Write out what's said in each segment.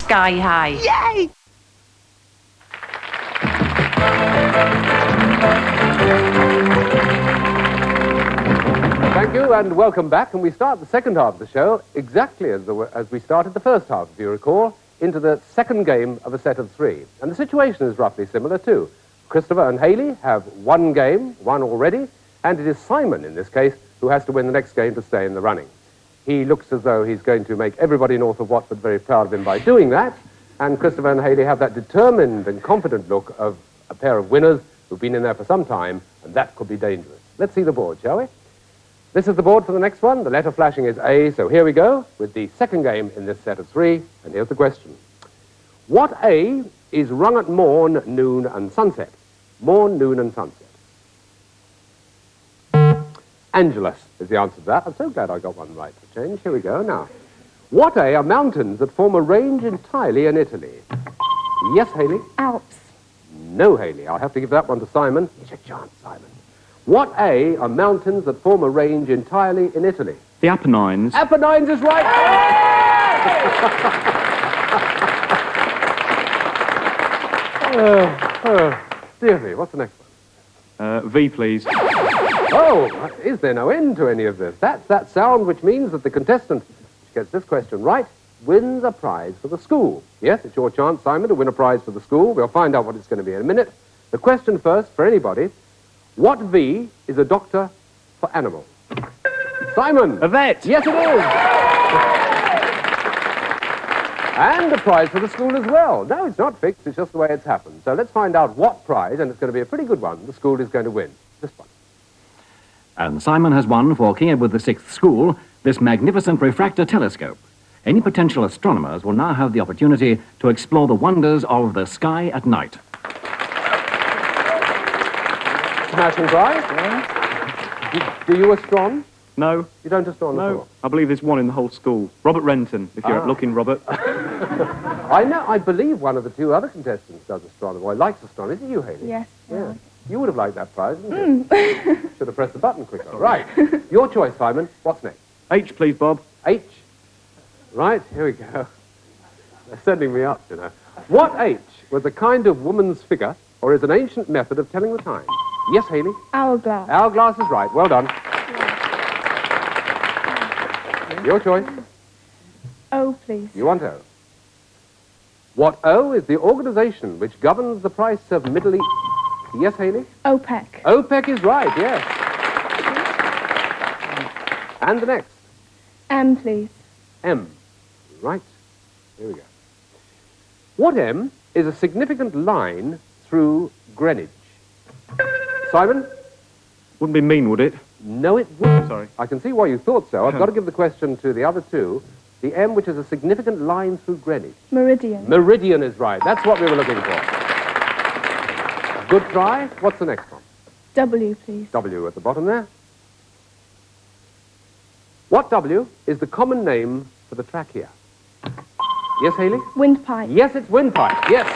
sky high. Yay! Thank you, and welcome back. And we start the second half of the show exactly as we started the first half, if you recall, into the second game of a set of three. And the situation is roughly similar, too. Christopher and Haley have one game, one already, and it is Simon, in this case, who has to win the next game to stay in the running. He looks as though he's going to make everybody north of Watford very proud of him by doing that, and Christopher and Haley have that determined and confident look of a pair of winners who've been in there for some time, and that could be dangerous. Let's see the board, shall we? This is the board for the next one. The letter flashing is A, so here we go with the second game in this set of three, and here's the question. What A is rung at morn, noon, and sunset? Morn, noon, and sunset. Angelus is the answer to that. I'm so glad I got one right for change. Here we go now. What A are mountains that form a range entirely in Italy? Yes, Haley? Alps. No, Haley. I'll have to give that one to Simon. It's your chance, Simon. What A are mountains that form a range entirely in Italy? The Apennines. Apennines is right. Dear me, what's the next one? V, please. Oh, is there no end to any of this? That's that sound which means that the contestant who gets this question right wins a prize for the school. Yes, it's your chance, Simon, to win a prize for the school. We'll find out what it's going to be in a minute. The question first, for anybody, what V is a doctor for animals? Simon! A vet! Yes, it is! And a prize for the school as well. No, it's not fixed, it's just the way it's happened. So let's find out what prize, and it's going to be a pretty good one, the school is going to win. This one. And Simon has won for King Edward VI's school this magnificent refractor telescope. Any potential astronomers will now have the opportunity to explore the wonders of the sky at night. Smashing prize? Yeah. Do you astron? No. You don't astron at all? No. I believe there's one in the whole school. Robert Renton, if you're looking, Robert. I believe one of the two other contestants does astronomy, or likes astronomy. Is it you, Haley? Yes. Yeah. You would have liked that prize, didn't you? Should have pressed the button quicker. Right. Your choice, Simon. What's next? H, please, Bob. H. Right, here we go. They're sending me up, you know. What H was a kind of woman's figure, or is an ancient method of telling the time? Yes, Haley? Hourglass. Hourglass is right. Well done. Your choice. O, please. You want O. What O is the organization which governs the price of Middle East? Yes, Haley? OPEC. OPEC is right, yes. And the next? M, please. M. Right. Here we go. What M is a significant line through Greenwich? Simon? Wouldn't be mean, would it? No, it wouldn't. Sorry. I can see why you thought so. I've got to give the question to the other two. The M, which is a significant line through Greenwich. Meridian. Meridian is right. That's what we were looking for. Good try. What's the next one? W, please. W at the bottom there. What W is the common name for the trachea? Yes, Haley? Windpipe. Yes, it's windpipe. Yes.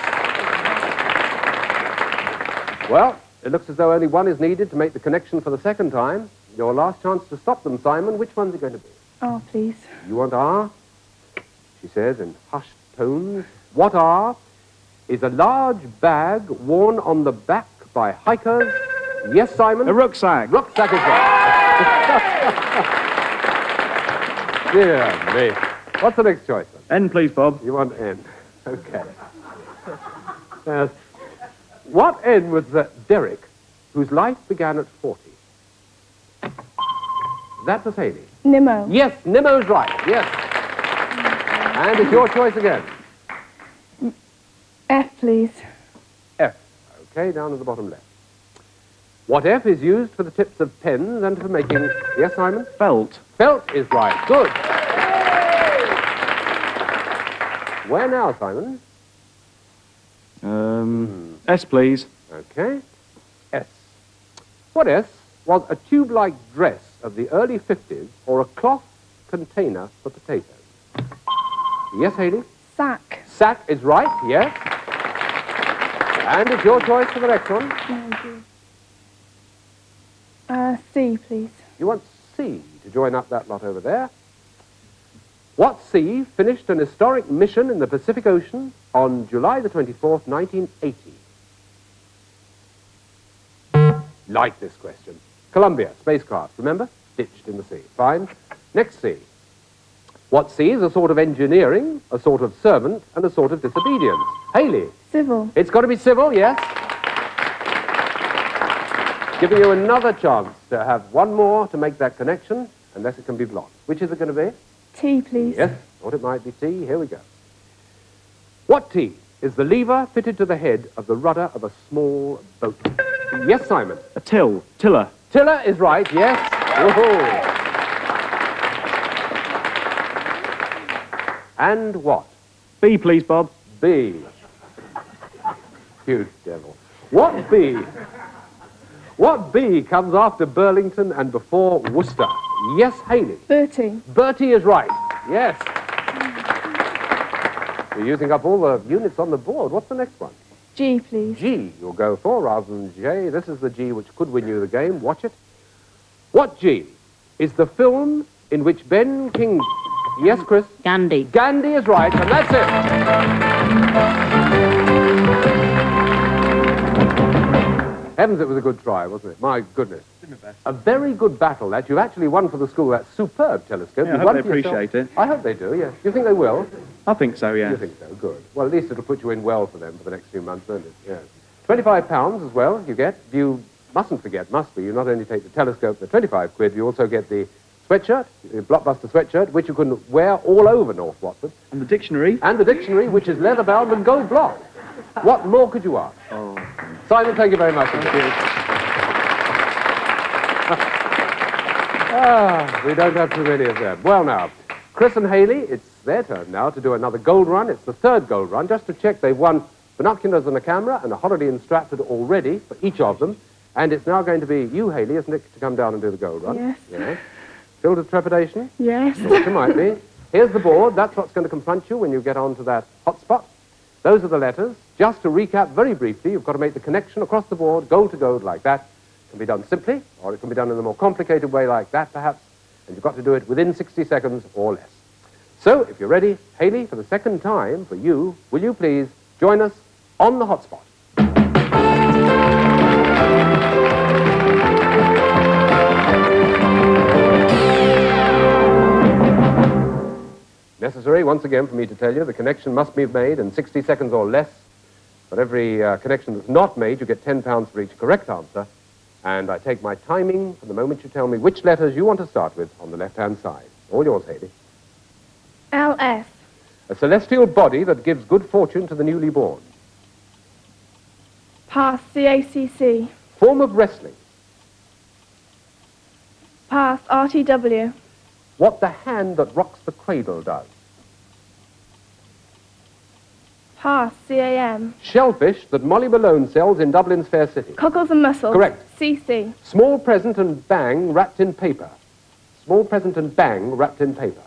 Well, it looks as though only one is needed to make the connection for the second time. Your last chance to stop them, Simon. Which one's it going to be? R, please. You want R? She says in hushed tones. What R is a large bag worn on the back by hikers? Yes, Simon? A rucksack. Rucksack is right. Dear me. What's the next choice, then? N, please, Bob. You want N. Okay. What N was Derek, whose life began at 40? That was Haley. Nemo. Yes, Nemo's right. Yes. And it's your choice again. F, please. F. Okay, down at the bottom left. What F is used for the tips of pens and for making... Yes, Simon? Felt. Felt is right. Good. Where now, Simon? S, please. Okay. S. What S was a tube-like dress of the early 50s or a cloth container for potatoes? Yes, Haley? Sack. Sack is right, yes. And it's your choice for the next one. C, please. You want C to join up that lot over there. What sea finished an historic mission in the Pacific Ocean on July the 24th, 1980? Like this question. Columbia, spacecraft, remember? Ditched in the sea. Fine. Next sea. What sea is a sort of engineering, a sort of servant, and a sort of disobedience? Haley. Civil. It's got to be civil, yes. Giving you another chance to have one more to make that connection, unless it can be blocked. Which is it going to be? T, please. Yes, thought it might be T. Here we go. What T is the lever fitted to the head of the rudder of a small boat? Yes, Simon. A tiller. Tiller is right, yes. Woohoo. And what? B, please, Bob. B. You devil. What B? What B comes after Burlington and before Worcester? Yes, Haley. Bertie. Bertie is right. Yes. You're using up all the units on the board. What's the next one? G, please. G you'll go for rather than J. This is the G which could win you the game. Watch it. What G is the film in which Ben King... Yes, Chris? Gandhi. Gandhi is right, and that's it. Heavens, it was a good try, wasn't it? My goodness. A very good battle, that. You've actually won for the school that superb telescope. Yeah, I You've hope won they for yourself. appreciate it. I hope they do, yes. You think they will? I think so, yeah. You think so? Good. Well, at least it'll put you in well for them for the next few months, won't it? Yes. £25 as well you get. You mustn't forget, must be, you not only take the telescope, the 25 quid, you also get the sweatshirt, the Blockbuster sweatshirt, which you can wear all over North Watford. And the dictionary. And the dictionary, which is leather-bound and gold blocked. What more could you ask? Oh. Simon, thank you very much. Thank you. We don't have too many of them. Well, now, Chris and Haley, it's their turn now to do another gold run. It's the third gold run. Just to check, they've won binoculars and a camera and a holiday in Stratford already for each of them. And it's now going to be you, Haley, isn't it, to come down and do the gold run? Yes. Yeah. Filled with trepidation? Yes. Thought you might be. Here's the board. That's what's going to confront you when you get onto that hotspot. Those are the letters. Just to recap very briefly, you've got to make the connection across the board, gold to gold, like that. It can be done simply, or it can be done in a more complicated way like that, perhaps. And you've got to do it within 60 seconds or less. So, if you're ready, Haley, for the second time, for you, will you please join us on the hotspot? Necessary, once again, for me to tell you, the connection must be made in 60 seconds or less. For every connection that's not made, you get £10 for each correct answer. And I take my timing from the moment you tell me which letters you want to start with on the left-hand side. All yours, Haley. LS. A celestial body that gives good fortune to the newly born. Pass. CACC. Form of wrestling. Pass. RTW. What the hand that rocks the cradle does. Pass. CAM. Shellfish that Molly Malone sells in Dublin's Fair City. Cockles and mussels. Correct. CC. Small present and bang wrapped in paper. Small present and bang wrapped in paper.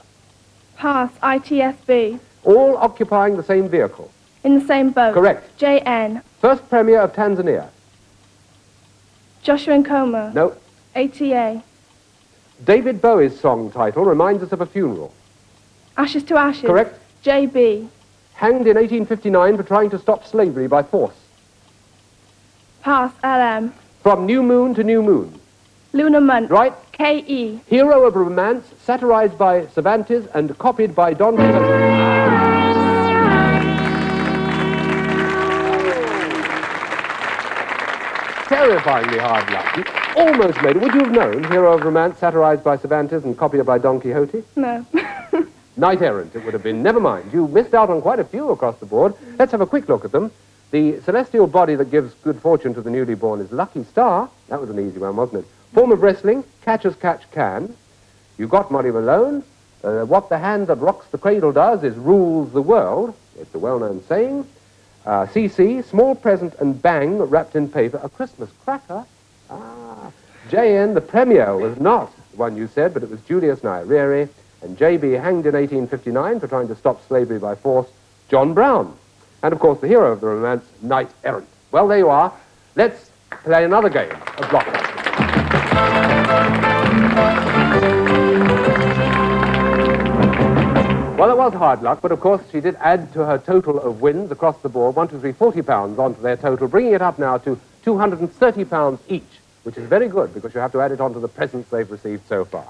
Pass. ITSB. All occupying the same vehicle. In the same boat. Correct. JN. First Premier of Tanzania. Joshua Nkomo. No. ATA. David Bowie's song title reminds us of a funeral. Ashes to Ashes. Correct. JB. Hanged in 1859 for trying to stop slavery by force. Pass. LM. From New Moon to New Moon. Lunar Month. Right. KE. Hero of romance, satirized by Cervantes and copied by Don Quixote. Terrifyingly hard luck. You almost made it. Would you have known? Hero of romance, satirized by Cervantes and copied by Don Quixote? No. Knight errant, it would have been. Never mind. You missed out on quite a few across the board. Let's have a quick look at them. The celestial body that gives good fortune to the newly born is Lucky Star. That was an easy one, wasn't it? Form of wrestling, catch as catch can. You got Molly Malone. What the hand that rocks the cradle does is rules the world. It's a well-known saying. CC, small present and bang wrapped in paper. A Christmas cracker. JN, the Premier, was not the one you said, but it was Julius Nyerere. And JB, hanged in 1859 for trying to stop slavery by force, John Brown. And, of course, the hero of the romance, Knight Errant. Well, there you are. Let's play another game of Blockbusters. was hard luck, but of course she did add to her total of wins across the board, 1, 2, 3, 40 pounds onto their total, bringing it up now to 230 pounds each, which is very good because you have to add it onto the presents they've received so far.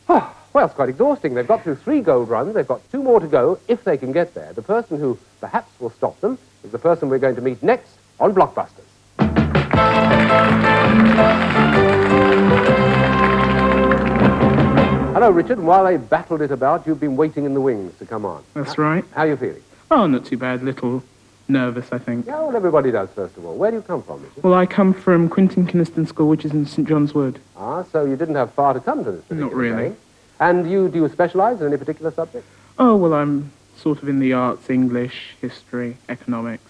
Oh, well, it's quite exhausting. They've got through 3 gold runs. They've got 2 more to go if they can get there. The person who perhaps will stop them is the person we're going to meet next on Blockbusters. Hello, Richard. And while they battled it about, you've been waiting in the wings to come on. That's right. How are you feeling? Oh, not too bad. Little nervous, I think. Yeah, well, everybody does, first of all. Where do you come from, Richard? Well, I come from Quinton Kynaston School, which is in St John's Wood. Ah, so you didn't have far to come to this particular Not really. day. And do you specialise in any particular subject? Oh, well, I'm sort of in the arts, English, history, economics.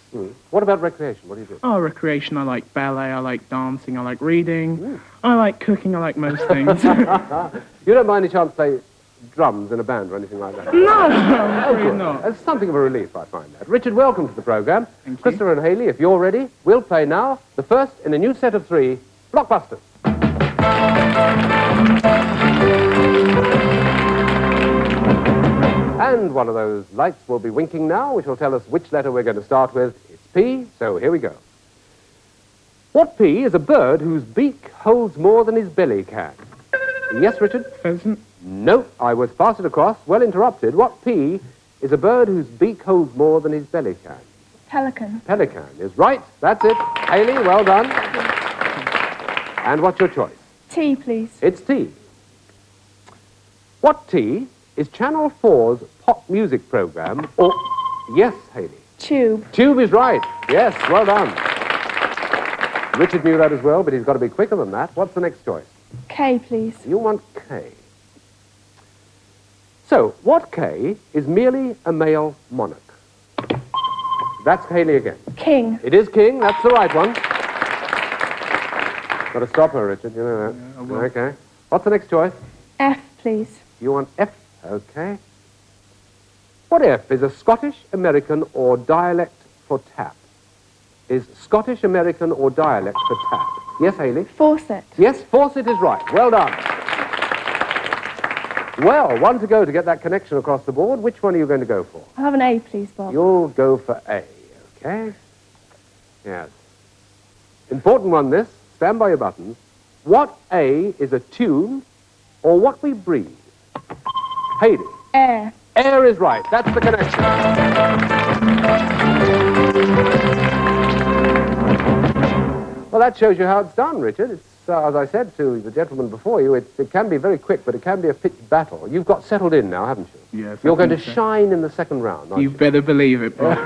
What about recreation? What do you do? Oh, recreation, I like ballet, I like dancing, I like reading, I like cooking, I like most things. You don't by any chance play drums in a band or anything like that? No, I'm afraid not. It's something of a relief, I find that. Richard, welcome to the programme. Thank you. Christopher and Haley, if you're ready, we'll play now the first in a new set of 3, Blockbusters. And one of those lights will be winking now, which will tell us which letter we're going to start with. It's P, so here we go. What P is a bird whose beak holds more than his belly can? Yes, Richard? Pheasant? No, I was passed it across. Well interrupted. What P is a bird whose beak holds more than his belly can? Pelican. Pelican is right. That's it. Haley, well done. And what's your choice? T, please. It's T. What T is Channel 4's pop music program, or... Yes, Haley. Tube. Tube is right. Yes, well done. Richard knew that as well, but he's got to be quicker than that. What's the next choice? K, please. You want K. So, what K is merely a male monarch? That's Haley again. King. It is king. That's the right one. Got to stop her, Richard. You know that. Yeah, I will. Okay. What's the next choice? F, please. You want F. Okay. What F is a Scottish, American, or dialect for tap? Is Scottish, American, or dialect for tap? Yes, Haley? Faucet. Yes, faucet is right. Well done. Well, 1 to go to get that connection across the board. Which one are you going to go for? I'll have an A, please, Bob. You'll go for A, okay? Yes. Important one, this. Stand by your buttons. What A is a tune or what we breathe? Haley. Air. Air is right. That's the connection. Well, that shows you how it's done, Richard. It's, as I said to the gentleman before you, it can be very quick, but it can be a pitched battle. You've got settled in now, haven't you? Yes. You're I going to think so. shine in the second round, aren't You you? better believe it, Bob.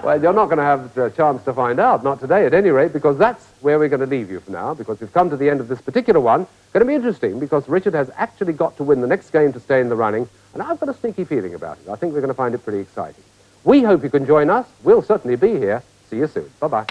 Well, you're not going to have a chance to find out, not today at any rate, because that's where we're going to leave you for now, because we've come to the end of this particular one. Going to be interesting, because Richard has actually got to win the next game to stay in the running, and I've got a sneaky feeling about it. I think we're going to find it pretty exciting. We hope you can join us. We'll certainly be here. See you soon. Bye-bye.